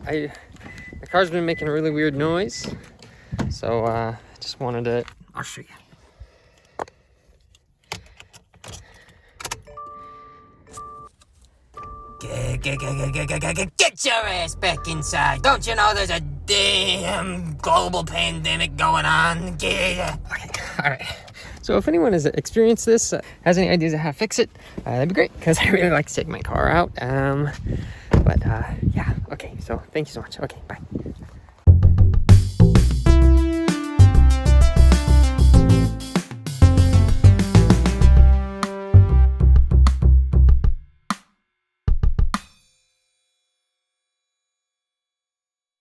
the car's been making a really weird noise. So I just wanted to, I'll show you. Get your ass back inside. Don't you know there's a damn global pandemic going on? Okay, all right. So if anyone has experienced this, has any ideas of how to fix it, that'd be great, because I really like to take my car out. Yeah, okay, so thank you so much. Okay, bye.